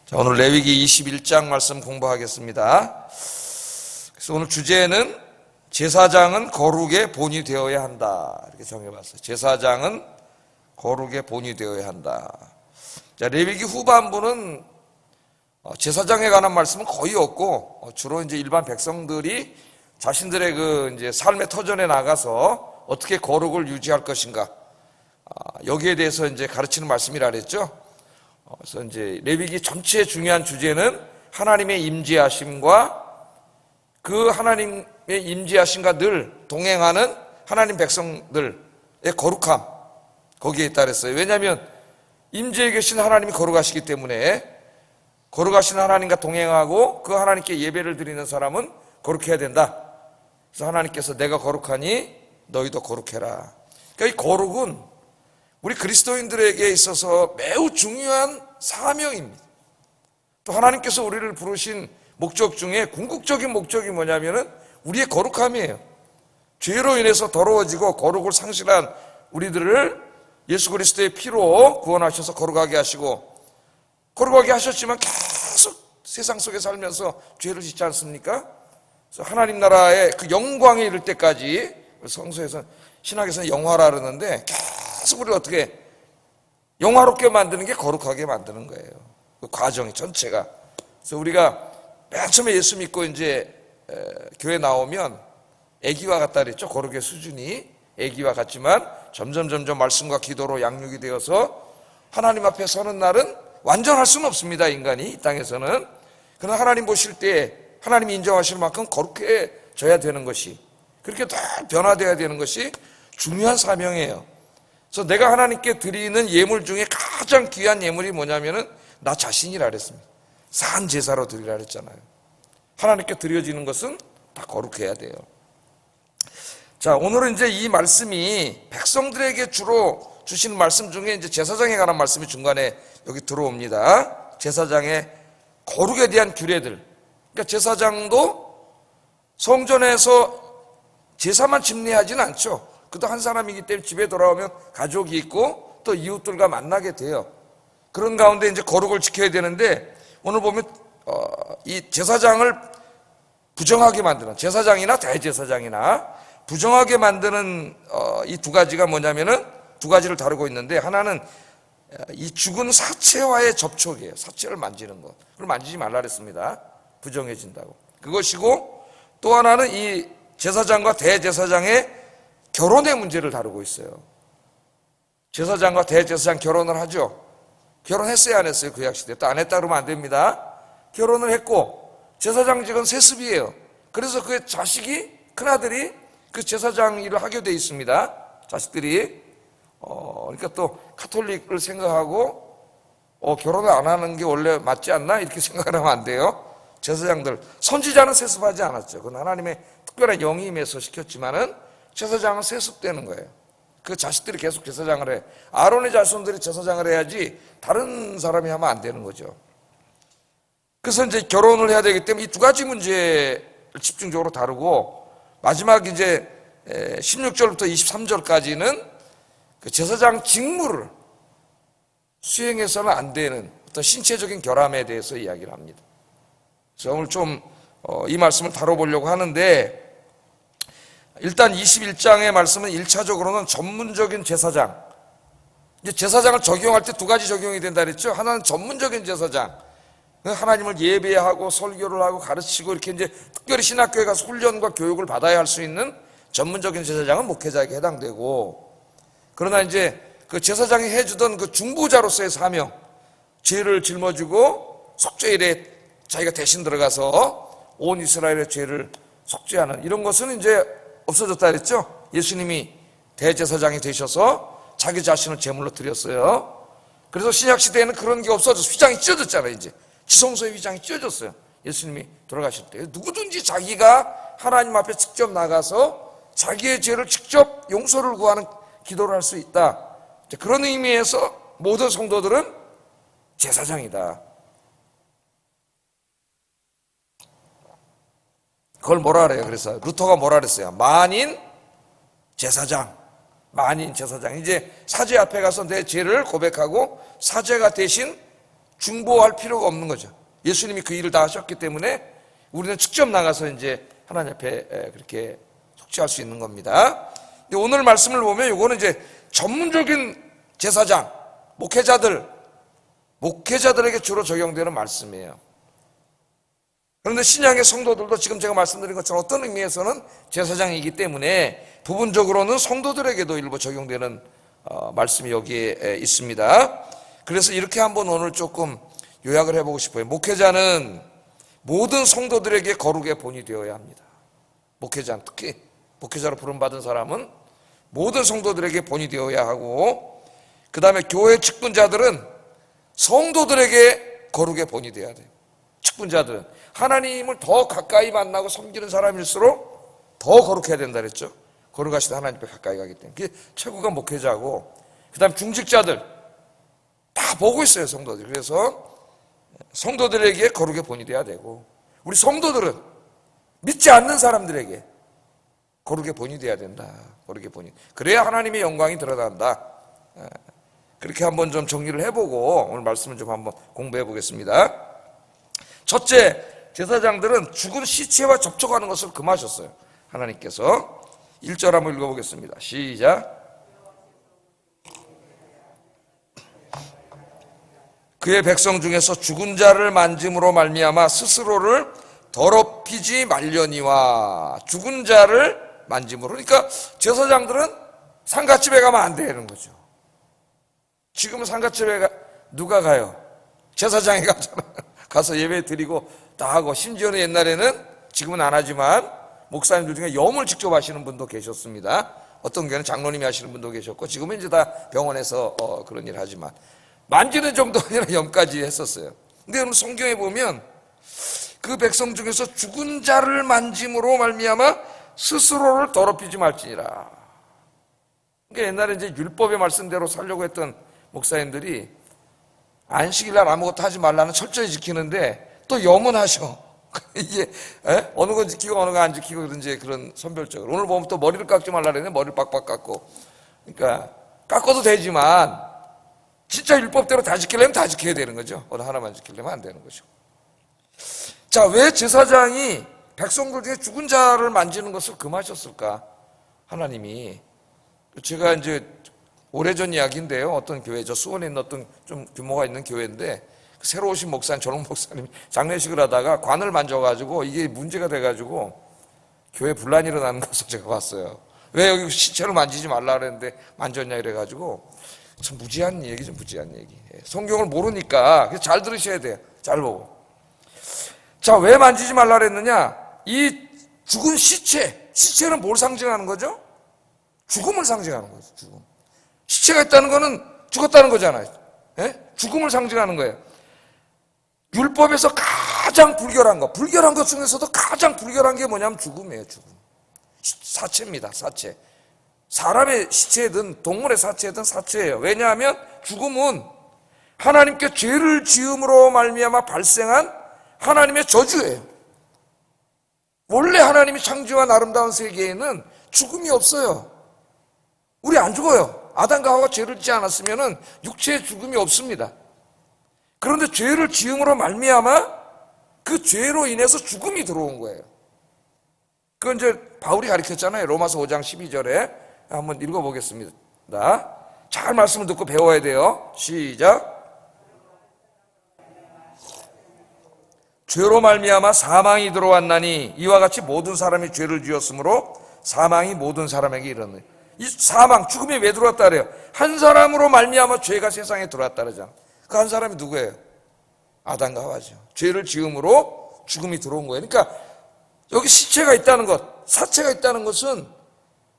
자, 오늘 레위기 21장 말씀 공부하겠습니다. 그래서 오늘 주제는 제사장은 거룩의 본이 되어야 한다, 이렇게 정해봤어요. 제사장은 거룩의 본이 되어야 한다. 자, 레위기 후반부는 제사장에 관한 말씀은 거의 없고 주로 이제 일반 백성들이 자신들의 이제 삶의 터전에 나가서 어떻게 거룩을 유지할 것인가, 여기에 대해서 이제 가르치는 말씀이라 그랬죠. 그래서 이제 레위기 전체의 중요한 주제는 하나님의 임재하심과 그 하나님의 임재하심과 늘 동행하는 하나님 백성들의 거룩함, 거기에 있다 그랬어요. 왜냐하면 임재에 계신 하나님이 거룩하시기 때문에 거룩하신 하나님과 동행하고 그 하나님께 예배를 드리는 사람은 거룩해야 된다. 그래서 하나님께서 내가 거룩하니 너희도 거룩해라. 그러니까 이 거룩은 우리 그리스도인들에게 있어서 매우 중요한 사명입니다. 또 하나님께서 우리를 부르신 목적 중에 궁극적인 목적이 뭐냐면은 우리의 거룩함이에요. 죄로 인해서 더러워지고 거룩을 상실한 우리들을 예수 그리스도의 피로 구원하셔서 거룩하게 하시고, 거룩하게 하셨지만 계속 세상 속에 살면서 죄를 짓지 않습니까? 그래서 하나님 나라의 그 영광에 이를 때까지, 성서에서 신학에서는 영화라 그러는데, 계속 우리를 어떻게 영화롭게 만드는 게 거룩하게 만드는 거예요. 그 과정이 전체가. 그래서 우리가 맨 처음에 예수 믿고 이제 교회 나오면 아기와 같다 그랬죠. 거룩의 수준이 아기와 같지만 점점 말씀과 기도로 양육이 되어서 하나님 앞에 서는 날은 완전할 수는 없습니다. 인간이 이 땅에서는. 그러나 하나님 보실 때 하나님이 인정하실 만큼 거룩해져야 되는 것이, 그렇게 다 변화되어야 되는 것이 중요한 사명이에요. 그래서 내가 하나님께 드리는 예물 중에 가장 귀한 예물이 뭐냐면은 나 자신이라 그랬습니다. 산 제사로 드리라 그랬잖아요. 하나님께 드려지는 것은 다 거룩해야 돼요. 자, 오늘은 이제 이 말씀이 백성들에게 주로 주신 말씀 중에 이제 제사장에 관한 말씀이 중간에 여기 들어옵니다. 제사장의 거룩에 대한 규례들. 그러니까 제사장도 성전에서 제사만 집례하지는 않죠. 그도 한 사람이기 때문에 집에 돌아오면 가족이 있고 또 이웃들과 만나게 돼요. 그런 가운데 이제 거룩을 지켜야 되는데, 오늘 보면 이 제사장을 부정하게 만드는, 제사장이나 대제사장이나 부정하게 만드는 이 두 가지가 뭐냐면은 두 가지를 다루고 있는데, 하나는 이 죽은 사체와의 접촉이에요. 사체를 만지는 것. 그걸 만지지 말라 그랬습니다. 부정해진다고. 그것이고, 또 하나는 이 제사장과 대제사장의 결혼의 문제를 다루고 있어요. 제사장과 대제사장 결혼을 하죠. 결혼했어요, 안 했어요? 구약시대. 또 안 했다 그러면 안 됩니다. 결혼을 했고, 제사장직은 세습이에요. 그래서 그 자식이, 큰아들이 그 제사장 일을 하게 돼 있습니다. 자식들이. 그러니까 또 카톨릭을 생각하고 결혼을 안 하는 게 원래 맞지 않나? 이렇게 생각을 하면 안 돼요. 제사장들, 선지자는 세습하지 않았죠. 그건 하나님의 특별한 영임에서 시켰지만은 제사장은 세습되는 거예요. 그 자식들이 계속 제사장을 해. 아론의 자손들이 제사장을 해야지 다른 사람이 하면 안 되는 거죠. 그래서 이제 결혼을 해야 되기 때문에 이 두 가지 문제를 집중적으로 다루고, 마지막 이제 16절부터 23절까지는 그 제사장 직무를 수행해서는 안 되는 어떤 신체적인 결함에 대해서 이야기를 합니다. 그래서 오늘 좀 이 말씀을 다뤄보려고 하는데, 일단 21장의 말씀은 1차적으로는 전문적인 제사장. 이제 제사장을 적용할 때 두 가지 적용이 된다 그랬죠. 하나는 전문적인 제사장. 하나님을 예배하고 설교를 하고 가르치고 이렇게 이제 특별히 신학교에 가서 훈련과 교육을 받아야 할 수 있는 전문적인 제사장은 목회자에게 해당되고, 그러나 이제 그 제사장이 해주던 그 중보자로서의 사명, 죄를 짊어지고 속죄일에 자기가 대신 들어가서 온 이스라엘의 죄를 속죄하는 이런 것은 이제 없어졌다 그랬죠. 예수님이 대제사장이 되셔서 자기 자신을 제물로 드렸어요. 그래서 신약시대에는 그런 게 없어져서 휘장이 찢어졌잖아요. 이제 지성소의 휘장이 찢어졌어요. 예수님이 돌아가실 때. 누구든지 자기가 하나님 앞에 직접 나가서 자기의 죄를 직접 용서를 구하는 기도를 할 수 있다. 그런 의미에서 모든 성도들은 제사장이다. 그걸 뭐라 그래요? 그래서 루터가 뭐라 그랬어요? 만인 제사장. 만인 제사장. 이제 사제 앞에 가서 내 죄를 고백하고 사제가 대신 중보할 필요가 없는 거죠. 예수님이 그 일을 다 하셨기 때문에 우리는 직접 나가서 이제 하나님 앞에 그렇게 속죄할 수 있는 겁니다. 근데 오늘 말씀을 보면 이거는 이제 전문적인 제사장, 목회자들에게 주로 적용되는 말씀이에요. 그런데 신약의 성도들도 지금 제가 말씀드린 것처럼 어떤 의미에서는 제사장이기 때문에 부분적으로는 성도들에게도 일부 적용되는 말씀이 여기에 있습니다. 그래서 이렇게 한번 오늘 조금 요약을 해보고 싶어요. 목회자는 모든 성도들에게 거룩의 본이 되어야 합니다. 목회자는 특히 목회자로 부름받은 사람은 모든 성도들에게 본이 되어야 하고, 그 다음에 교회 직분자들은 성도들에게 거룩의 본이 되어야 돼요. 직분자들은 하나님을 더 가까이 만나고 섬기는 사람일수록 더 거룩해야 된다 그랬죠. 거룩하시다 하나님 앞에 가까이 가기 때문에 그게 최고가 목회자고, 그 다음 중직자들 다 보고 있어요, 성도들. 그래서 성도들에게 거룩의 본이 돼야 되고, 우리 성도들은 믿지 않는 사람들에게 거룩의 본이 돼야 된다. 거룩의 본이. 그래야 하나님의 영광이 드러난다. 그렇게 한번 좀 정리를 해보고 오늘 말씀을 좀 한번 공부해 보겠습니다. 첫째, 제사장들은 죽은 시체와 접촉하는 것을 금하셨어요. 하나님께서. 1절 한번 읽어보겠습니다. 시작. 그의 백성 중에서 죽은 자를 만짐으로 말미암아 스스로를 더럽히지 말려니와. 죽은 자를 만짐으로. 그러니까 제사장들은 상가집에 가면 안 되는 거죠. 지금은 상가집에 누가 가요? 제사장이 가잖아. 가서 예배 드리고 다 하고, 심지어는 옛날에는, 지금은 안 하지만 목사님들 중에 염을 직접 하시는 분도 계셨습니다. 어떤 교회는 장로님이 하시는 분도 계셨고, 지금은 이제 다 병원에서 그런 일을 하지만 만지는 정도 아니라 염까지 했었어요. 근데 오늘 성경에 보면 그 백성 중에서 죽은 자를 만짐으로 말미암아 스스로를 더럽히지 말지니라. 그러니까 옛날에 이제 율법의 말씀대로 살려고 했던 목사님들이 안식일날 아무것도 하지 말라는 철저히 지키는데 또 염은 하셔. 이게 어느 건 지키고 어느 건 안 지키고 그런지 그런 선별적으로. 오늘 보면 또 머리를 깎지 말라 그랬는데 머리를 빡빡 깎고. 그러니까 깎아도 되지만 진짜 율법대로 다 지키려면 다 지켜야 되는 거죠. 어느 하나만 지키려면 안 되는 거죠. 자, 왜 제사장이 백성들 중에 죽은 자를 만지는 것을 금하셨을까? 하나님이. 제가 이제 오래전 이야기인데요. 어떤 교회죠. 수원에 있는 어떤 좀 규모가 있는 교회인데, 새로 오신 목사님, 젊은 목사님이 장례식을 하다가 관을 만져가지고 이게 문제가 돼가지고 교회 분란이 일어나는 것을 제가 봤어요. 왜 여기 시체를 만지지 말라 그랬는데 만졌냐 이래가지고. 참 무지한 얘기죠, 무지한 얘기. 성경을 모르니까 잘 들으셔야 돼요. 잘 보고. 자, 왜 만지지 말라 그랬느냐? 이 죽은 시체는 뭘 상징하는 거죠? 죽음을 상징하는 거죠. 죽음. 시체가 있다는 거는 죽었다는 거잖아요. 죽음을 상징하는 거예요. 율법에서 가장 불결한 것 중에서도 가장 불결한 게 뭐냐면 죽음이에요. 죽음. 사체입니다. 사체. 사람의 시체든 동물의 사체든 사체예요. 왜냐하면 죽음은 하나님께 죄를 지음으로 말미암아 발생한 하나님의 저주예요. 원래 하나님이 창조한 아름다운 세계에는 죽음이 없어요. 우리 안 죽어요. 아담과 하와가 죄를 짓지 않았으면 육체의 죽음이 없습니다. 그런데 죄를 지음으로 말미암아 그 죄로 인해서 죽음이 들어온 거예요. 그건 이제 바울이 가르쳤잖아요. 로마서 5장 12절에 한번 읽어보겠습니다. 잘 말씀을 듣고 배워야 돼요. 시작. 죄로 말미암아 사망이 들어왔나니 이와 같이 모든 사람이 죄를 지었으므로 사망이 모든 사람에게 이르는. 이 사망, 죽음이 왜 들어왔다 그래요? 한 사람으로 말미암아 죄가 세상에 들어왔다 그러잖아. 그 한 사람이 누구예요? 아담과 하와죠. 죄를 지음으로 죽음이 들어온 거예요. 그러니까 여기 시체가 있다는 것, 사체가 있다는 것은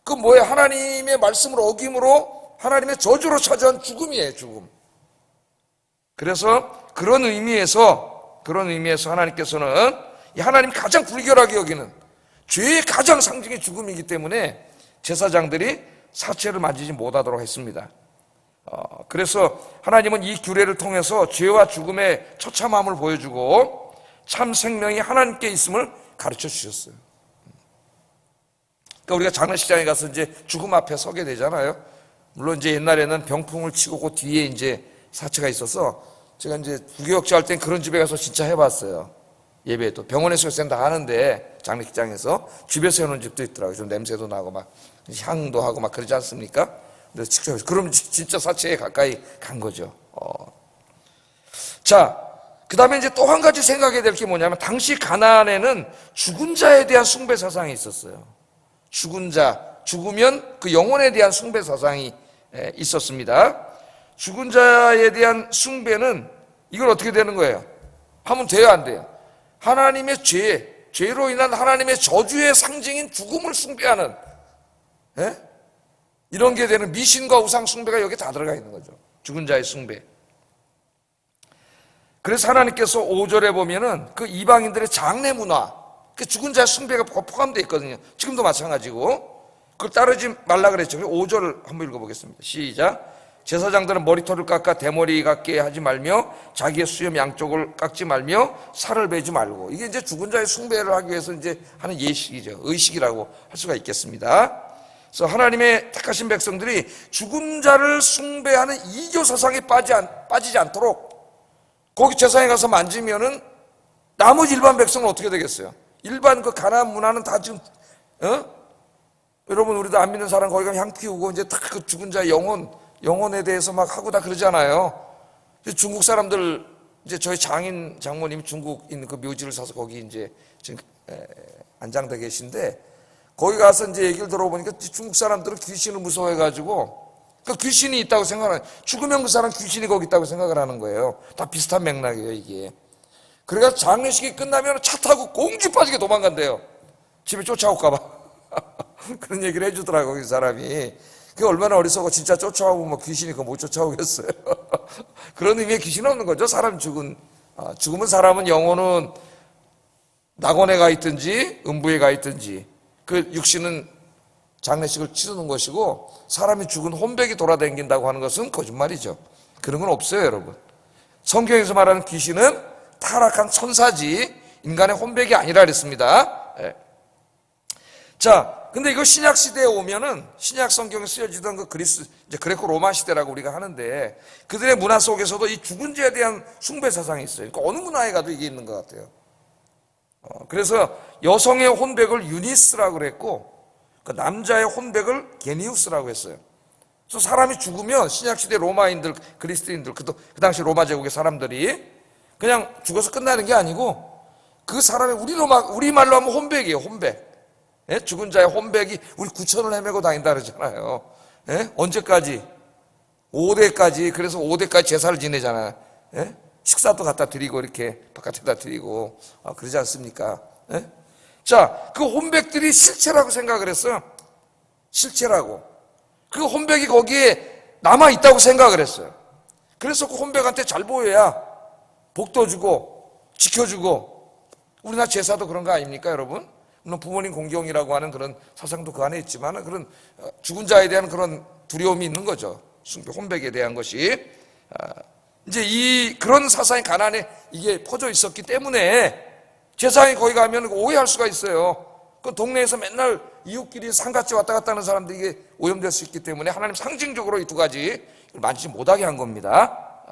그 뭐예요? 하나님의 말씀을 어김으로 하나님의 저주로 찾아온 죽음이에요, 죽음. 그래서 그런 의미에서 하나님께서는 이 하나님이 가장 불결하게 여기는 죄의 가장 상징이 죽음이기 때문에 제사장들이 사체를 만지지 못하도록 했습니다. 그래서 하나님은 이 규례를 통해서 죄와 죽음의 처참함을 보여주고 참 생명이 하나님께 있음을 가르쳐 주셨어요. 그러니까 우리가 장례식장에 가서 이제 죽음 앞에 서게 되잖아요. 물론 이제 옛날에는 병풍을 치고 그 뒤에 이제 사체가 있어서 제가 이제 부교역자 할 땐 그런 집에 가서 진짜 해봤어요. 예배도 병원에서 요새는 다 하는데 장례식장에서 집에서 해놓은 집도 있더라고요. 좀 냄새도 나고 막 향도 하고 막 그러지 않습니까? 근데 직접 그럼 진짜 사체에 가까이 간 거죠. 자, 그 다음에 이제 또 한 가지 생각해야 될 게 뭐냐면 당시 가나안에는 죽은 자에 대한 숭배 사상이 있었어요. 죽은 자, 죽으면 그 영혼에 대한 숭배 사상이 있었습니다. 죽은 자에 대한 숭배는 이걸 어떻게 되는 거예요? 하면 돼요, 안 돼요? 하나님의 죄로 인한 하나님의 저주의 상징인 죽음을 숭배하는 이런 게 되는 미신과 우상 숭배가 여기 다 들어가 있는 거죠. 죽은 자의 숭배. 그래서 하나님께서 5절에 보면은 그 이방인들의 장례 문화, 그 죽은 자의 숭배가 포함되어 있거든요. 지금도 마찬가지고 그걸 따르지 말라 그랬죠. 5절 한번 읽어보겠습니다. 시작. 제사장들은 머리털을 깎아 대머리 같게 하지 말며 자기의 수염 양쪽을 깎지 말며 살을 베지 말고, 이게 이제 죽은 자의 숭배를 하기 위해서 이제 하는 예식이죠. 의식이라고 할 수가 있겠습니다. 그래서 하나님의 택하신 백성들이 죽은 자를 숭배하는 이교 사상에 빠지지 않도록 거기 제사장에 가서 만지면은 나머지 일반 백성은 어떻게 되겠어요? 일반 그 가나안 문화는 다 지금 여러분 우리도 안 믿는 사람 거기 가면 향 피우고 이제 다 그 죽은 자의 영혼에 대해서 막 하고 다 그러잖아요. 중국 사람들 이제 저희 장모님이 중국 있는 그 묘지를 사서 거기 이제 지금 안장돼 계신데 거기 가서 이제 얘기를 들어보니까 중국 사람들은 귀신을 무서워해가지고 그 귀신이 있다고 생각하는, 죽으면 그 사람 귀신이 거기 있다고 생각을 하는 거예요. 다 비슷한 맥락이에요, 이게. 그래서 장례식이 끝나면 차 타고 공주 빠지게 도망간대요. 집에 쫓아올까봐. 그런 얘기를 해주더라고요, 이 사람이. 그게 얼마나 어리석어. 진짜 쫓아오고 뭐 귀신이 그거 못 쫓아오겠어요. 그런 의미의 귀신은 없는 거죠. 사람 죽으면 사람은 영혼은 낙원에 가 있든지 음부에 가 있든지 그 육신은 장례식을 치르는 것이고, 사람이 죽은 혼백이 돌아다닌다고 하는 것은 거짓말이죠. 그런 건 없어요, 여러분. 성경에서 말하는 귀신은 타락한 천사지 인간의 혼백이 아니라 그랬습니다. 자, 근데 이거 신약 시대에 오면은 신약 성경에 쓰여지던 그 이제 그레코 로마 시대라고 우리가 하는데 그들의 문화 속에서도 이 죽은 자에 대한 숭배 사상이 있어요. 그러니까 어느 문화에 가도 이게 있는 것 같아요. 그래서 여성의 혼백을 유니스라고 그랬고 그 남자의 혼백을 게니우스라고 했어요. 그래서 사람이 죽으면 신약시대 로마인들, 그리스도인들, 그 당시 로마 제국의 사람들이 그냥 죽어서 끝나는 게 아니고 그 사람의 우리말로 하면 혼백이에요, 혼백. 죽은 자의 혼백이 우리 구천을 헤매고 다닌다 그러잖아요. 언제까지? 5대까지. 그래서 5대까지 제사를 지내잖아요. 식사도 갖다 드리고 이렇게 바깥에다 드리고 그러지 않습니까? 자, 그 혼백들이 실체라고 생각을 했어요. 실체라고. 그 혼백이 거기에 남아있다고 생각을 했어요. 그래서 그 혼백한테 잘 보여야 복도 주고 지켜주고. 우리나라 제사도 그런 거 아닙니까, 여러분? 물론 부모님 공경이라고 하는 그런 사상도 그 안에 있지만 그런 죽은 자에 대한 그런 두려움이 있는 거죠. 혼백에 대한 것이. 이제 그런 사상이 가나안에 이게 퍼져 있었기 때문에 제사장이 거기 가면 오해할 수가 있어요. 그 동네에서 맨날 이웃끼리 상같이 왔다 갔다 하는 사람들이 이게 오염될 수 있기 때문에 하나님 상징적으로 이 두 가지 만지지 못하게 한 겁니다.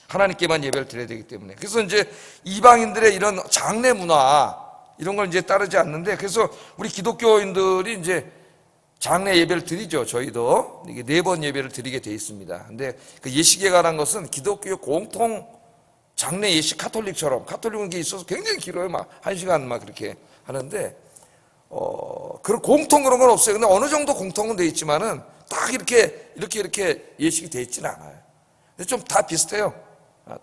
하나님께만 예배를 드려야 되기 때문에. 그래서 이제 이방인들의 이런 장례 문화 이런 걸 이제 따르지 않는데, 그래서 우리 기독교인들이 이제 장례 예배를 드리죠. 저희도 이게 4번 예배를 드리게 돼 있습니다. 근데 그 예식에 관한 것은 기독교 공통 장례 예식, 카톨릭은 게 있어서 굉장히 길어요. 막 1시간 막 그렇게 하는데, 그런 공통 그런 건 없어요. 근데 어느 정도 공통은 돼 있지만은 딱 이렇게 예식이 돼 있지는 않아요. 근데 좀 다 비슷해요.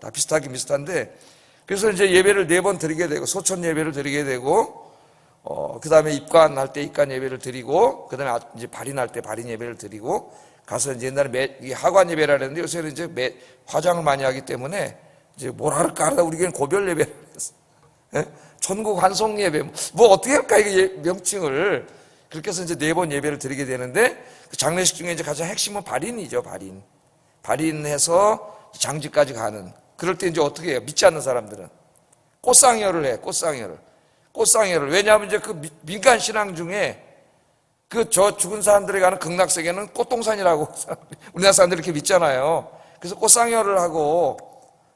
다 비슷하긴 비슷한데, 그래서 이제 예배를 4번 드리게 되고, 소천 예배를 드리게 되고, 그 다음에 입관할 때 입관 예배를 드리고, 그 다음에 이제 발인할 때 발인 예배를 드리고, 가서 이제 옛날에 하관 예배라 했는데 요새는 이제 화장을 많이 하기 때문에 이제 뭐라 할까 하다 우리에게는 고별 예배를 했어요. 천국 환송 예배. 뭐 어떻게 할까, 이게 명칭을. 그렇게 해서 이제 4번 예배를 드리게 되는데, 그 장례식 중에 이제 가장 핵심은 발인이죠, 발인. 발인해서 장지까지 가는. 그럴 때 이제 어떻게 해요? 믿지 않는 사람들은 꽃상여를 해. 꽃상여를. 왜냐하면 이제 그 민간 신앙 중에 그 죽은 사람들이 가는 극락세계는 꽃동산이라고 우리나라 사람들이 이렇게 믿잖아요. 그래서 꽃상여를 하고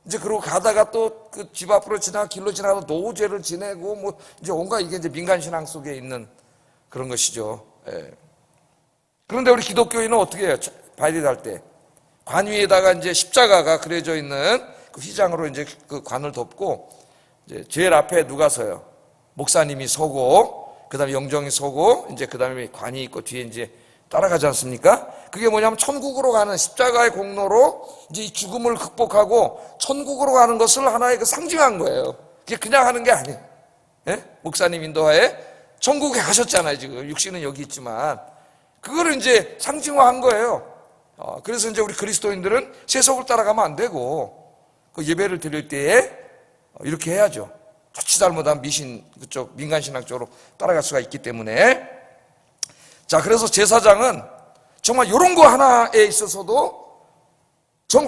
이제 그러고 가다가 또 그 집 앞으로 길로 지나가서 노제를 지내고 뭐 이제 온갖 이게 이제 민간 신앙 속에 있는 그런 것이죠. 예. 그런데 우리 기독교인은 어떻게 해요? 발리할 때 관 위에다가 이제 십자가가 그려져 있는 그 휘장으로 이제 그 관을 덮고 이제 제일 앞에 누가 서요? 목사님이 서고 그다음에 영정이 서고 이제 그다음에 관이 있고 뒤에 이제 따라가지 않습니까? 그게 뭐냐면 천국으로 가는 십자가의 공로로 이제 이 죽음을 극복하고 천국으로 가는 것을 하나의 그 상징한 거예요. 그게 그냥 하는 게 아니에요. 예? 목사님 인도하에 천국에 가셨잖아요. 지금 육신은 여기 있지만 그거를 이제 상징화한 거예요. 그래서 이제 우리 그리스도인들은 세속을 따라가면 안 되고 그 예배를 드릴 때에 이렇게 해야죠. 좋지 잘못하면 미신 그쪽 민간신앙 쪽으로 따라갈 수가 있기 때문에. 자, 그래서 제사장은 정말 이런 거 하나에 있어서도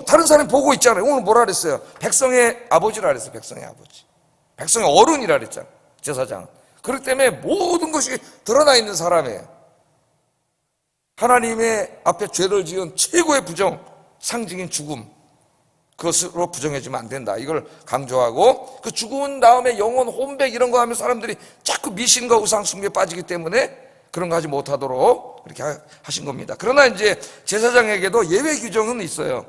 다른 사람이 보고 있잖아요. 오늘 뭐라 그랬어요? 백성의 아버지라 그랬어요. 백성의 아버지, 백성의 어른이라 그랬잖아요. 제사장은 그렇기 때문에 모든 것이 드러나 있는 사람이에요. 하나님의 앞에 죄를 지은 최고의 부정, 상징인 죽음, 그것으로 부정해지면 안 된다. 이걸 강조하고 그 죽은 다음에 영혼 혼백 이런 거 하면 사람들이 자꾸 미신과 우상 숭배에 빠지기 때문에 그런 거 하지 못하도록 그렇게 하신 겁니다. 그러나 이제 제사장에게도 예외 규정은 있어요.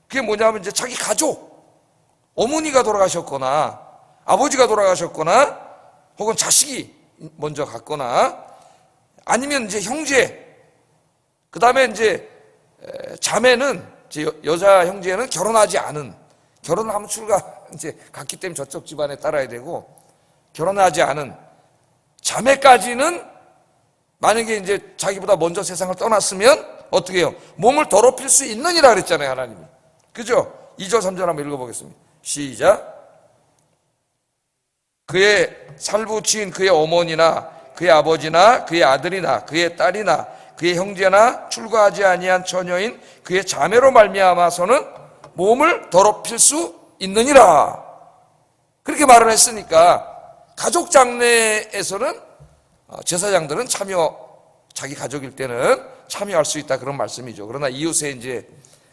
그게 뭐냐면 이제 자기 가족, 어머니가 돌아가셨거나 아버지가 돌아가셨거나 혹은 자식이 먼저 갔거나 아니면 이제 형제, 그 다음에 이제 자매는 이제 여자 형제는 결혼하지 않은, 결혼을 하면 이제 갔기 때문에 저쪽 집안에 따라야 되고 결혼하지 않은 자매까지는 만약에 이제 자기보다 먼저 세상을 떠났으면 어떻게 해요? 몸을 더럽힐 수 있느니라 그랬잖아요, 하나님이. 그죠? 2절 3절 한번 읽어보겠습니다. 시작. 그의 살부치인 그의 어머니나 그의 아버지나 그의 아들이나 그의 딸이나 그의 형제나 출가하지 아니한 처녀인 그의 자매로 말미암아서는 몸을 더럽힐 수 있느니라. 그렇게 말을 했으니까 가족 장례에서는 제사장들은 자기 가족일 때는 참여할 수 있다, 그런 말씀이죠. 그러나 이웃에 이제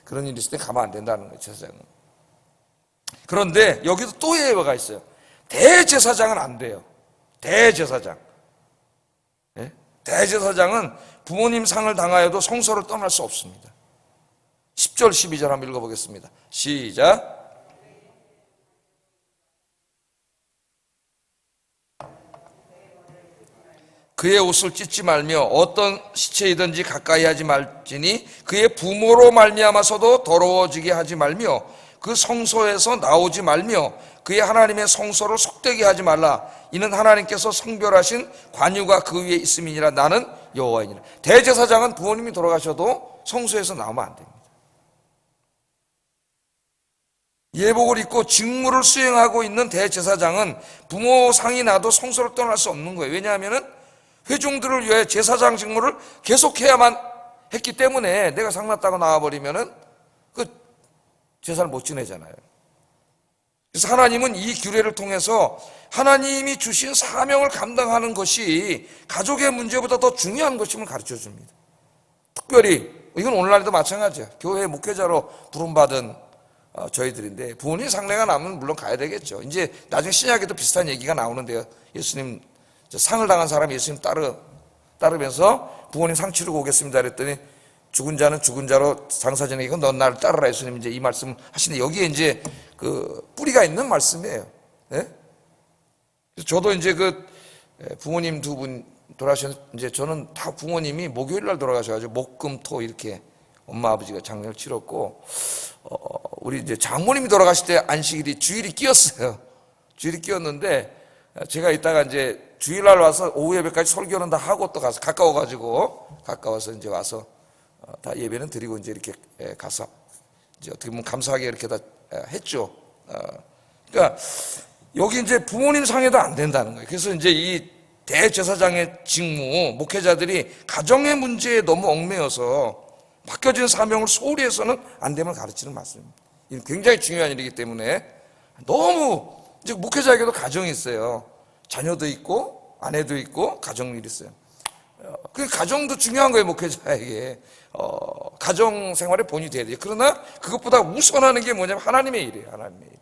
그런 일이 있을 때 가면 안 된다는 거예요, 제사장은. 그런데 여기도 또 예외가 있어요. 대제사장은 안 돼요. 대제사장. 네? 대제사장은 부모님 상을 당하여도 성소를 떠날 수 없습니다. 10절 12절 한번 읽어보겠습니다. 시작. 그의 옷을 찢지 말며 어떤 시체이든지 가까이 하지 말지니 그의 부모로 말미암아서도 더러워지게 하지 말며 그 성소에서 나오지 말며 그의 하나님의 성소를 속되게 하지 말라. 이는 하나님께서 성별하신 관유가 그 위에 있음이니라. 나는 여호와이니라. 대제사장은 부모님이 돌아가셔도 성소에서 나오면 안 됩니다. 예복을 입고 직무를 수행하고 있는 대제사장은 부모 상이 나도 성소를 떠날 수 없는 거예요. 왜냐하면 회중들을 위해 제사장 직무를 계속해야만 했기 때문에 내가 상났다고 나와버리면은 그 제사를 못 지내잖아요. 그래서 하나님은 이 규례를 통해서 하나님이 주신 사명을 감당하는 것이 가족의 문제보다 더 중요한 것임을 가르쳐 줍니다. 특별히 이건 오늘날도 마찬가지야. 교회 목회자로 부름받은 저희들인데 부모님 상례가 나면 물론 가야 되겠죠. 이제 나중에 신약에도 비슷한 얘기가 나오는데요. 예수님 상을 당한 사람이 예수님 따르면서 부모님 상 치르고 오겠습니다 그랬더니 죽은 자는 죽은 자로 장사 지내고 넌 나를 따르라. 예수님 이제 이 말씀을 하시는데 여기에 이제 그 뿌리가 있는 말씀이에요. 네? 저도 이제 그 부모님 두 분 돌아가셨는데 이제 저는 다 부모님이 목요일 날 돌아가셔가지고 목금토 이렇게 엄마 아버지가 장례를 치렀고 우리 이제 장모님이 돌아가실 때 안식일이 주일이 끼었어요. 주일이 끼었는데 제가 이따가 이제 주일날 와서 오후 예배까지 설교는 다 하고 또 가서 가까워서 이제 와서 다 예배는 드리고 이제 이렇게 가서 이제 어떻게 보면 감사하게 이렇게 다 했죠. 그러니까 여기 이제 부모님 상해도 안 된다는 거예요. 그래서 이제 이 대제사장의 직무, 목회자들이 가정의 문제에 너무 얽매여서 맡겨진 사명을 소홀히 해서는 안 됨을 가르치는 말씀입니다. 이건 굉장히 중요한 일이기 때문에 너무 이제 목회자에게도 가정이 있어요. 자녀도 있고 아내도 있고 가정일이 있어요. 그 가정도 중요한 거예요, 목회자에게. 가정 생활의 본이 돼야 돼요. 그러나 그것보다 우선하는 게 뭐냐면 하나님의 일이에요. 하나님의 일.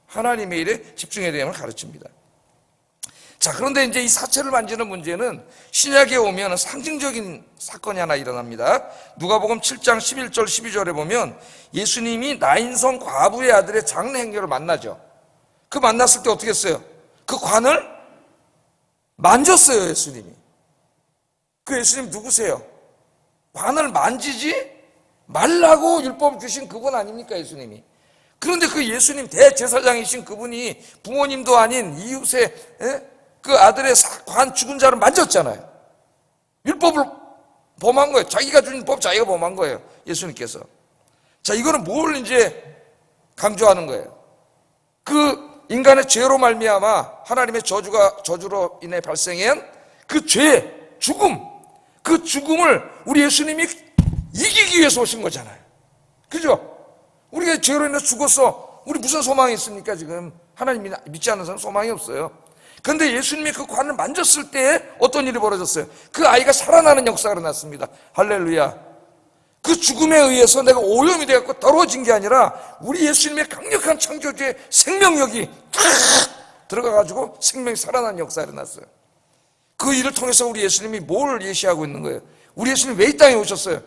하나님의 일에 집중해야 되는 걸 가르칩니다. 자, 그런데 이제 이 사체를 만지는 문제는 신약에 오면 상징적인 사건이 하나 일어납니다. 누가복음 7장 11절 12절에 보면 예수님이 나인성 과부의 아들의 장례 행렬을 만나죠. 그 만났을 때 어떻게 했어요? 그 관을 만졌어요, 예수님이. 그 예수님 누구세요? 관을 만지지 말라고 율법 주신 그분 아닙니까, 예수님이? 그런데 그 예수님 대제사장이신 그분이 부모님도 아닌 이웃의 그 아들의 관 죽은 자를 만졌잖아요. 율법을 범한 거예요. 자기가 준 법 자기가 범한 거예요, 예수님께서. 자, 이거는 뭘 이제 강조하는 거예요? 그 인간의 죄로 말미암아 하나님의 저주로 인해 발생한 그 죄, 죽음, 그 죽음을 우리 예수님이 이기기 위해서 오신 거잖아요. 그죠? 우리가 죄로 인해 죽었어. 우리 무슨 소망이 있습니까, 지금? 하나님 믿지 않는 사람 소망이 없어요. 그런데 예수님이 그 관을 만졌을 때 어떤 일이 벌어졌어요? 그 아이가 살아나는 역사가 일어났습니다. 할렐루야. 그 죽음에 의해서 내가 오염이 되었고 더러워진 게 아니라 우리 예수님의 강력한 창조주의 생명력이 탁 들어가가지고 생명이 살아나는 역사가 일어났어요. 그 일을 통해서 우리 예수님이 뭘 예시하고 있는 거예요? 우리 예수님이 왜 이 땅에 오셨어요?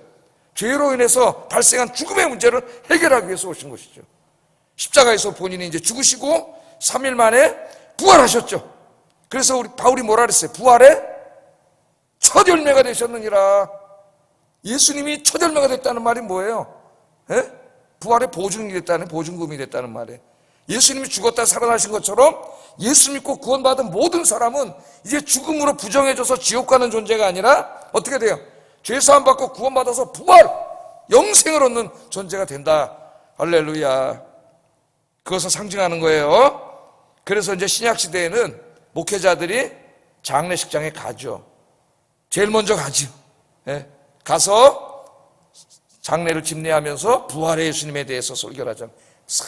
죄로 인해서 발생한 죽음의 문제를 해결하기 위해서 오신 것이죠. 십자가에서 본인이 이제 죽으시고 3일 만에 부활하셨죠. 그래서 우리 바울이 뭐라 그랬어요? 부활의 첫 열매가 되셨느니라. 예수님이 첫 열매가 됐다는 말이 뭐예요? 부활의 보증이 됐다는, 보증금이 됐다는 말이에요. 예수님이 죽었다 살아나신 것처럼 예수 믿고 구원받은 모든 사람은 이제 죽음으로 부정해져서 지옥 가는 존재가 아니라 어떻게 돼요? 죄사함 받고 구원받아서 부활, 영생을 얻는 존재가 된다. 할렐루야. 그것을 상징하는 거예요. 그래서 이제 신약시대에는 목회자들이 장례식장에 가죠. 제일 먼저 가죠. 가서 장례를 집례하면서 부활의 예수님에 대해서 설교를 하죠.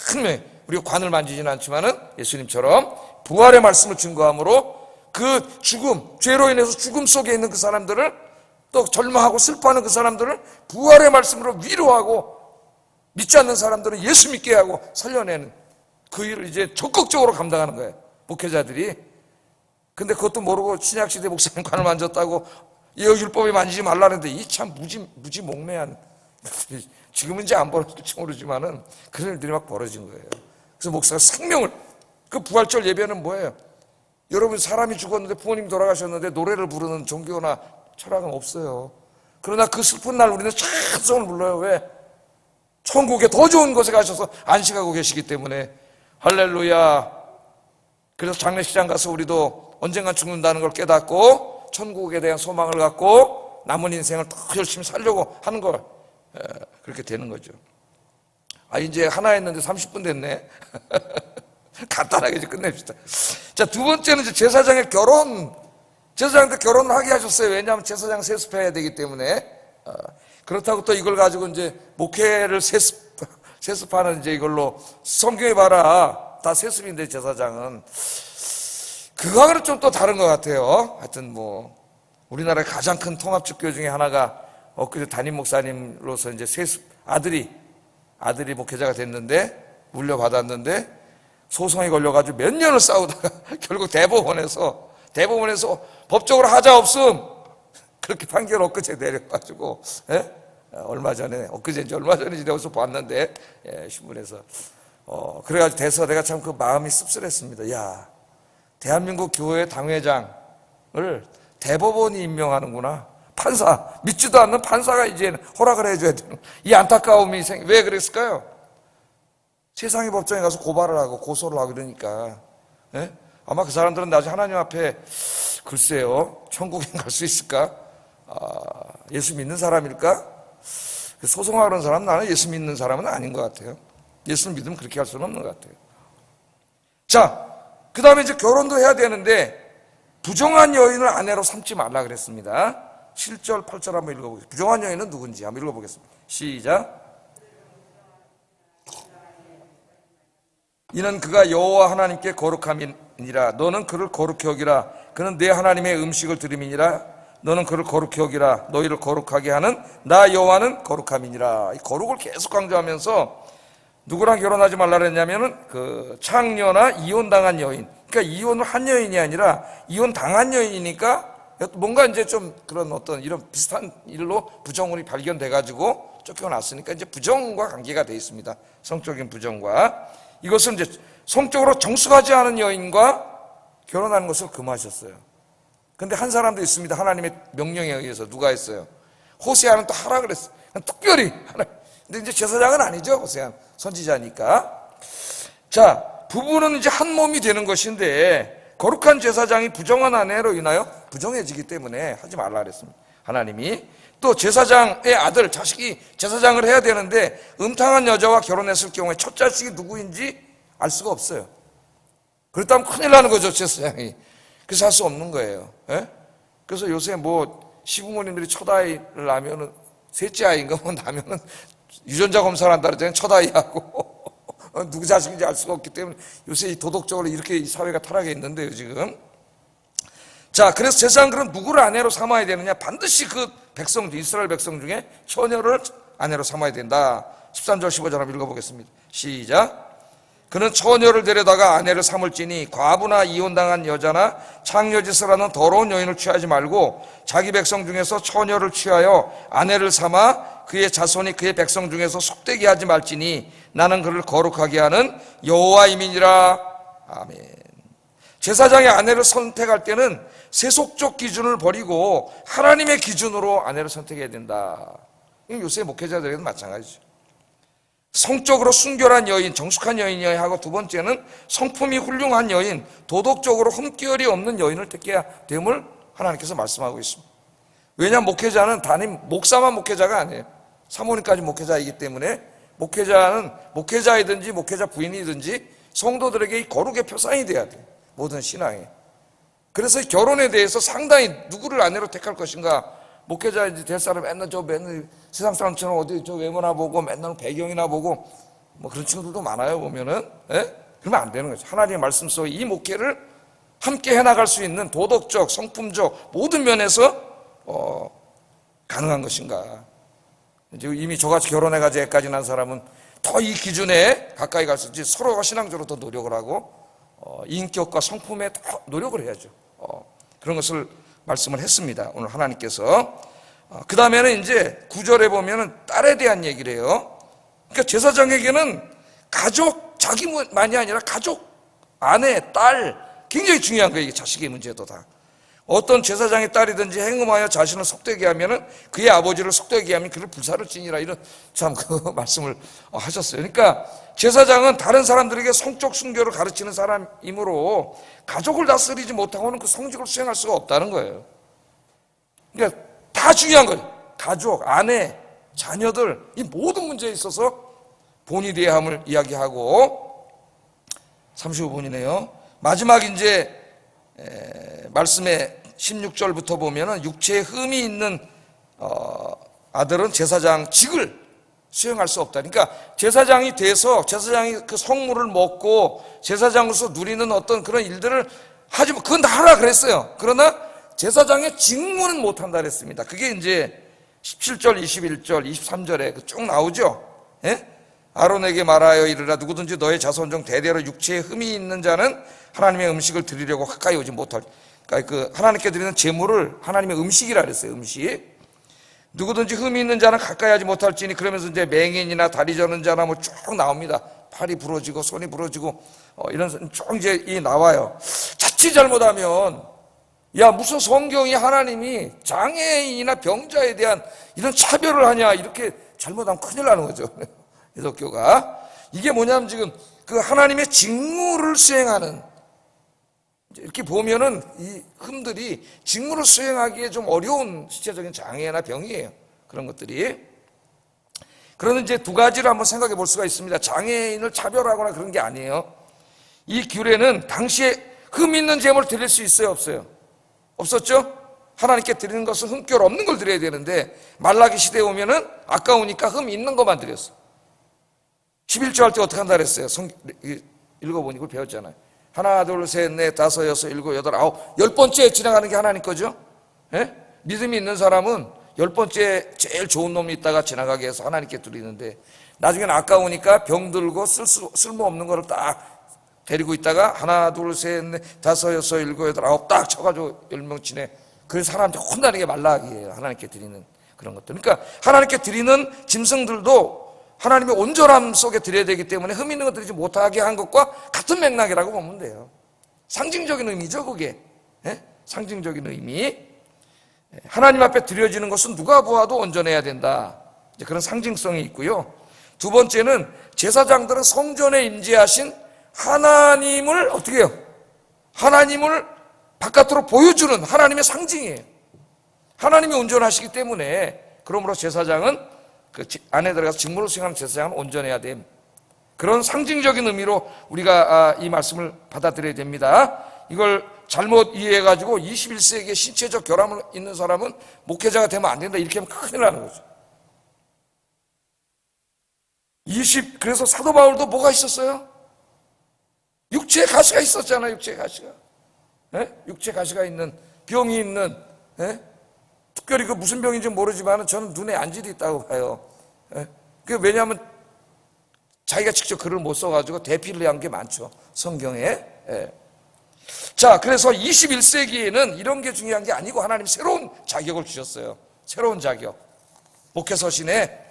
큰 우리가 관을 만지지는 않지만은 예수님처럼 부활의 말씀을 증거함으로 그 죽음, 죄로 인해서 죽음 속에 있는 그 사람들을 또 절망하고 슬퍼하는 그 사람들을 부활의 말씀으로 위로하고 믿지 않는 사람들은 예수 믿게 하고 살려내는 그 일을 이제 적극적으로 감당하는 거예요, 목회자들이. 근데 그것도 모르고 신약시대 목사님 관을 만졌다고 율법에 만지지 말라는데 이 참 무지몽매한, 지금은 이제 안 벌어질지 모르지만은 그런 일들이 막 벌어진 거예요. 그래서 목사가 생명을, 그 부활절 예배는 뭐예요? 여러분, 사람이 죽었는데 부모님 돌아가셨는데 노래를 부르는 종교나 철학은 없어요. 그러나 그 슬픈 날 우리는 찬송을 불러요. 왜? 천국에 더 좋은 곳에 가셔서 안식하고 계시기 때문에. 할렐루야. 그래서 장례식장 가서 우리도 언젠간 죽는다는 걸 깨닫고 천국에 대한 소망을 갖고 남은 인생을 더 열심히 살려고 하는 걸, 그렇게 되는 거죠. 이제 하나 했는데 30분 됐네. 간단하게 이제 끝냅시다. 자, 두 번째는 이제 제사장의 결혼. 제사장한테 결혼을 하게 하셨어요. 왜냐하면 제사장 세습해야 되기 때문에. 그렇다고 또 이걸 가지고 이제 목회를 세습하는 이제 이걸로 성경에 봐라, 다 세습인데 제사장은. 그거하고는 좀 또 다른 것 같아요. 하여튼 뭐 우리나라의 가장 큰 통합축교 중에 하나가 엊그제 담임 목사님으로서 이제 세습 아들이 목회자가 됐는데, 물려받았는데 소송에 걸려가지고 몇 년을 싸우다가 결국 대법원에서 법적으로 하자 없음, 그렇게 판결 엊그제 내려가지고, 얼마 전인지 내가 봤는데, 신문에서. 그래가지고 돼서 내가 참 그 마음이 씁쓸했습니다. 야, 대한민국 교회 당회장을 대법원이 임명하는구나. 판사, 믿지도 않는 판사가 이제 허락을 해줘야 되는 이 안타까움이 왜 그랬을까요? 세상의 법정에 가서 고발을 하고 고소를 하고 그러니까. 아마 그 사람들은 나중에 하나님 앞에, 글쎄요, 천국에 갈 수 있을까? 예수 믿는 사람일까? 소송하는 사람은, 나는 예수 믿는 사람은 아닌 것 같아요. 예수를 믿으면 그렇게 할 수는 없는 것 같아요. 자, 그 다음에 이제 결혼도 해야 되는데 부정한 여인을 아내로 삼지 말라 그랬습니다. 7절 8절 한번 읽어보겠습니다. 부정한 여인은 누군지 한번 읽어보겠습니다. 시작. 이는 그가 여호와 하나님께 거룩함이니라. 너는 그를 거룩히 여기라. 그는 내 하나님의 음식을 드림이니라. 너는 그를 거룩히 여기라. 너희를 거룩하게 하는 나 여호와는 거룩함이니라. 이 거룩을 계속 강조하면서 누구랑 결혼하지 말라 그랬냐면은 그 창녀나 이혼당한 여인, 그러니까 이혼을 한 여인이 아니라 이혼 당한 여인이니까 뭔가 이제 좀 그런 어떤 이런 비슷한 일로 부정운이 발견돼 가지고 쫓겨났으니까 이제 부정과 관계가 돼 있습니다. 성적인 부정과. 이것은 이제 성적으로 정숙하지 않은 여인과 결혼하는 것을 금하셨어요. 근데 한 사람도 있습니다. 하나님의 명령에 의해서. 누가 했어요? 호세아는 또 하라 그랬어요. 특별히 하나. 근데 이제 제사장은 아니죠. 호세아는 선지자니까. 자, 부부는 이제 한 몸이 되는 것인데 거룩한 제사장이 부정한 아내로 인하여 부정해지기 때문에 하지 말라 그랬습니다. 하나님이. 또 제사장의 아들, 자식이 제사장을 해야 되는데 음탕한 여자와 결혼했을 경우에 첫 자식이 누구인지 알 수가 없어요. 그렇다면 큰일 나는 거죠, 제사장이. 그래서 할 수 없는 거예요. 예? 그래서 요새 뭐 시부모님들이 첫 아이를 낳으면은 셋째 아이인가 뭐 낳으면은 유전자 검사를 한다 그러잖아요. 첫 아이하고 누구 자식인지 알 수가 없기 때문에 요새 이 도덕적으로 이렇게 이 사회가 타락해 있는데요, 지금. 자, 그래서 제사장 그럼 누구를 아내로 삼아야 되느냐? 반드시 그 백성, 이스라엘 백성 중에 처녀를 아내로 삼아야 된다. 13절 15절 한번 읽어보겠습니다. 시작. 그는 처녀를 데려다가 아내를 삼을지니 과부나 이혼당한 여자나 창녀짓을 하는 더러운 여인을 취하지 말고 자기 백성 중에서 처녀를 취하여 아내를 삼아 그의 자손이 그의 백성 중에서 속되게 하지 말지니 나는 그를 거룩하게 하는 여호와임이니라. 아멘. 제사장의 아내를 선택할 때는 세속적 기준을 버리고 하나님의 기준으로 아내를 선택해야 된다. 요새 목회자들에게도 마찬가지죠. 성적으로 순결한 여인, 정숙한 여인이어야 하고, 두 번째는 성품이 훌륭한 여인, 도덕적으로 흠결이 없는 여인을 택해야 됨을 하나님께서 말씀하고 있습니다. 왜냐하면 목회자는 단임 목사만 목회자가 아니에요. 사모님까지 목회자이기 때문에 목회자는 목회자이든지 목회자 부인이든지 성도들에게 이 거룩의 표상이 돼야 돼요. 모든 신앙에. 그래서 결혼에 대해서 상당히 누구를 아내로 택할 것인가, 목회자 이제 될 사람 맨날 세상 사람처럼 어디 저 외모나 보고 맨날 배경이나 보고 뭐 그런 친구들도 많아요, 보면은. 예? 그러면 안 되는 거죠. 하나님의 말씀 속에 이 목회를 함께 해나갈 수 있는 도덕적, 성품적 모든 면에서 가능한 것인가. 이제 이미 저같이 결혼해가지고 애까지 난 사람은 더 이 기준에 가까이 갈 수 있지, 서로가 신앙적으로 더 노력을 하고 인격과 성품에 더 노력을 해야죠. 그런 것을 말씀을 했습니다. 오늘 하나님께서. 그 다음에는 이제 9절에 보면은 딸에 대한 얘기를 해요. 그러니까 제사장에게는 가족, 자기만이 아니라 가족, 아내, 딸, 굉장히 중요한 거예요. 이게 자식의 문제도 다. 어떤 제사장의 딸이든지 행음하여 자신을 속되게 하면은 그의 아버지를 속되게 하면 그를 불사를 지니라, 이런 참 그 말씀을 하셨어요. 그러니까 제사장은 다른 사람들에게 성적 순결을 가르치는 사람이므로 가족을 다스리지 못하고는 그 성직을 수행할 수가 없다는 거예요. 그러니까 다 중요한 거예요. 가족, 아내, 자녀들, 이 모든 문제에 있어서 본이 되어야 함을 이야기하고, 35분이네요. 마지막 이제 말씀의 16절부터 보면은 육체에 흠이 있는 아들은 제사장 직을 수행할 수 없다. 그러니까 제사장이 돼서 제사장이 그 성물을 먹고 제사장으로서 누리는 어떤 그런 일들을 하지, 그건 다 하라 그랬어요. 그러나 제사장의 직무는 못 한다 그랬습니다. 그게 이제 17절, 21절, 23절에 쭉 나오죠. 예? 아론에게 말하여 이르라. 누구든지 너의 자손 중 대대로 육체에 흠이 있는 자는 하나님의 음식을 드리려고 가까이 오지 못할. 그러니까 그 하나님께 드리는 제물을 하나님의 음식이라 그랬어요. 음식. 누구든지 흠이 있는 자는 가까이 하지 못할지니, 그러면서 이제 맹인이나 다리 저는 자나 뭐 쭉 나옵니다. 팔이 부러지고 손이 부러지고 이런 쭉 이제 나와요. 자칫 잘못하면, 야, 무슨 성경이 하나님이 장애인이나 병자에 대한 이런 차별을 하냐, 이렇게 잘못하면 큰일 나는 거죠. 기독교가. 이게 뭐냐면 지금 그 하나님의 직무를 수행하는, 이렇게 보면은 이 흠들이 직무를 수행하기에 좀 어려운 신체적인 장애나 병이에요. 그런 것들이. 그러는 이제 두 가지를 한번 생각해 볼 수가 있습니다. 장애인을 차별하거나 그런 게 아니에요. 이 규례는 당시에 흠 있는 제물을 드릴 수 있어요, 없어요? 없었죠? 하나님께 드리는 것은 흠결 없는 걸 드려야 되는데, 말라기 시대에 오면은 아까우니까 흠 있는 것만 드렸어. 11조 할 때 어떻게 한다 그랬어요? 읽어보니 그걸 배웠잖아요. 하나, 둘, 셋, 넷, 다섯, 여섯, 일곱, 여덟, 아홉, 10번째 지나가는 게 하나님 거죠? 예? 믿음이 있는 사람은 10번째 제일 좋은 놈이 있다가 지나가게 해서 하나님께 드리는데, 나중에는 아까우니까 병들고 쓸모없는 거를 딱 데리고 있다가 하나 둘 셋 넷 다섯 여섯 일곱 여덟 아홉 딱 쳐가지고 10명 치네. 그 사람한테 혼나게 말라하기예요. 하나님께 드리는 그런 것들. 그러니까 하나님께 드리는 짐승들도 하나님의 온전함 속에 드려야 되기 때문에 흠 있는 것 드리지 못하게 한 것과 같은 맥락이라고 보면 돼요. 상징적인 의미죠, 그게. 예? 상징적인 의미. 하나님 앞에 드려지는 것은 누가 보아도 온전해야 된다. 이제 그런 상징성이 있고요. 두 번째는 제사장들은 성전에 임재하신 하나님을 어떻게 해요? 하나님을 바깥으로 보여주는 하나님의 상징이에요. 하나님이 온전하시기 때문에, 그러므로 제사장은 그 안에 들어가서 직무를 수행하는 제사장은 온전해야 됨. 그런 상징적인 의미로 우리가 이 말씀을 받아들여야 됩니다. 이걸 잘못 이해해가지고 21세기에 신체적 결함을 있는 사람은 목회자가 되면 안 된다, 이렇게 하면 큰일 나는 거죠. 그래서 사도 바울도 뭐가 있었어요? 육체의 가시가 있었잖아요. 육체의 가시가. 예? 육체의 가시가 있는, 병이 있는, 예? 특별히 그 무슨 병인지 모르지만 저는 눈에 안질이 있다고 봐요. 예? 그게 왜냐하면 자기가 직접 글을 못 써가지고 대피를 한 게 많죠, 성경에. 예. 자, 그래서 21세기에는 이런 게 중요한 게 아니고 하나님 새로운 자격을 주셨어요. 새로운 자격. 목회서신에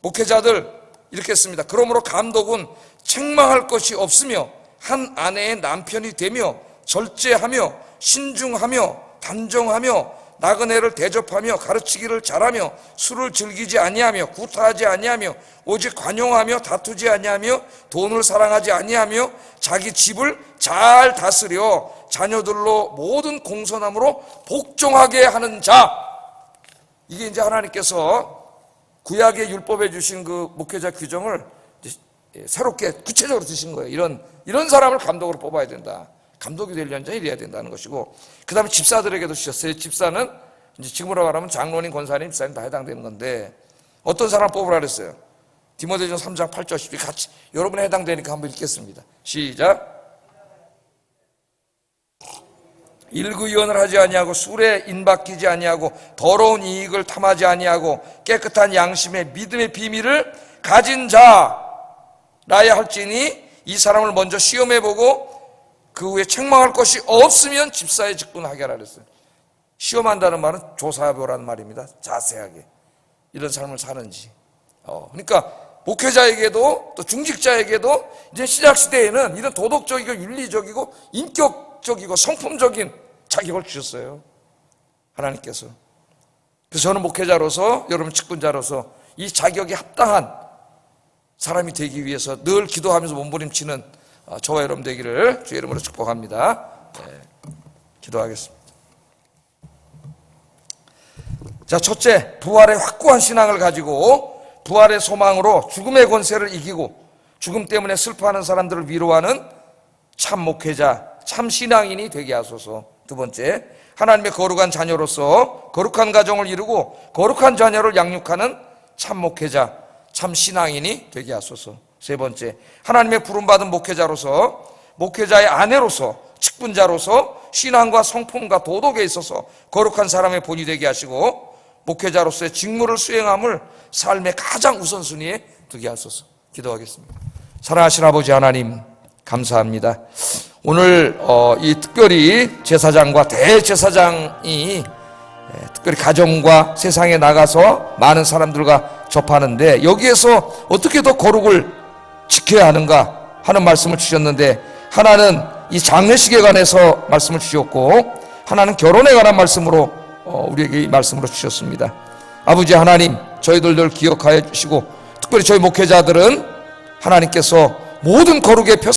목회자들 이렇게 했습니다. 그러므로 감독은 책망할 것이 없으며 한 아내의 남편이 되며 절제하며 신중하며 단정하며 나그네를 대접하며 가르치기를 잘하며 술을 즐기지 아니하며 구타하지 아니하며 오직 관용하며 다투지 아니하며 돈을 사랑하지 아니하며 자기 집을 잘 다스려 자녀들로 모든 공손함으로 복종하게 하는 자. 이게 이제 하나님께서 구약의 율법에 주신 그 목회자 규정을 새롭게 구체적으로 주신 거예요. 이런 사람을 감독으로 뽑아야 된다. 감독이 되려는 자는 이래야 된다는 것이고, 그 다음에 집사들에게도 주셨어요. 집사는 이제 지금으로 말하면 장로님, 권사님, 집사님 다 해당되는 건데, 어떤 사람을 뽑으라 그랬어요? 디모데전서 3장 8절 10절 같이 여러분에 해당되니까 한번 읽겠습니다. 시작. 일구이원을 하지 아니하고 술에 인박히지 아니하고 더러운 이익을 탐하지 아니하고 깨끗한 양심의 믿음의 비밀을 가진 자라야 할지니, 이 사람을 먼저 시험해보고 그 후에 책망할 것이 없으면 집사의 직분을 하게 하라 그랬어요. 시험한다는 말은 조사해보라는 말입니다. 자세하게 이런 삶을 사는지. 그러니까 목회자에게도 또 중직자에게도 이제 신약시대에는 이런 도덕적이고 윤리적이고 인격적이고 성품적인 자격을 주셨어요, 하나님께서. 그래서 저는 목회자로서, 여러분 직분자로서 이 자격에 합당한 사람이 되기 위해서 늘 기도하면서 몸부림치는 저와 여러분 되기를 주의 이름으로 축복합니다. 네, 기도하겠습니다. 자, 첫째, 부활의 확고한 신앙을 가지고 부활의 소망으로 죽음의 권세를 이기고 죽음 때문에 슬퍼하는 사람들을 위로하는 참 목회자, 참 신앙인이 되게 하소서. 두 번째, 하나님의 거룩한 자녀로서 거룩한 가정을 이루고 거룩한 자녀를 양육하는 참 목회자, 참 신앙인이 되게 하소서. 세 번째, 하나님의 부름받은 목회자로서, 목회자의 아내로서, 직분자로서 신앙과 성품과 도덕에 있어서 거룩한 사람의 본이 되게 하시고 목회자로서의 직무를 수행함을 삶의 가장 우선순위에 두게 하소서. 기도하겠습니다. 사랑하신 아버지 하나님, 감사합니다. 오늘 이 특별히 제사장과 대제사장이 특별히 가정과 세상에 나가서 많은 사람들과 접하는데, 여기에서 어떻게 더 거룩을 지켜야 하는가 하는 말씀을 주셨는데, 하나는 이 장례식에 관해서 말씀을 주셨고, 하나는 결혼에 관한 말씀으로 우리에게 이 말씀으로 주셨습니다. 아버지 하나님, 저희들 늘 기억하여 주시고, 특별히 저희 목회자들은 하나님께서 모든 거룩의 표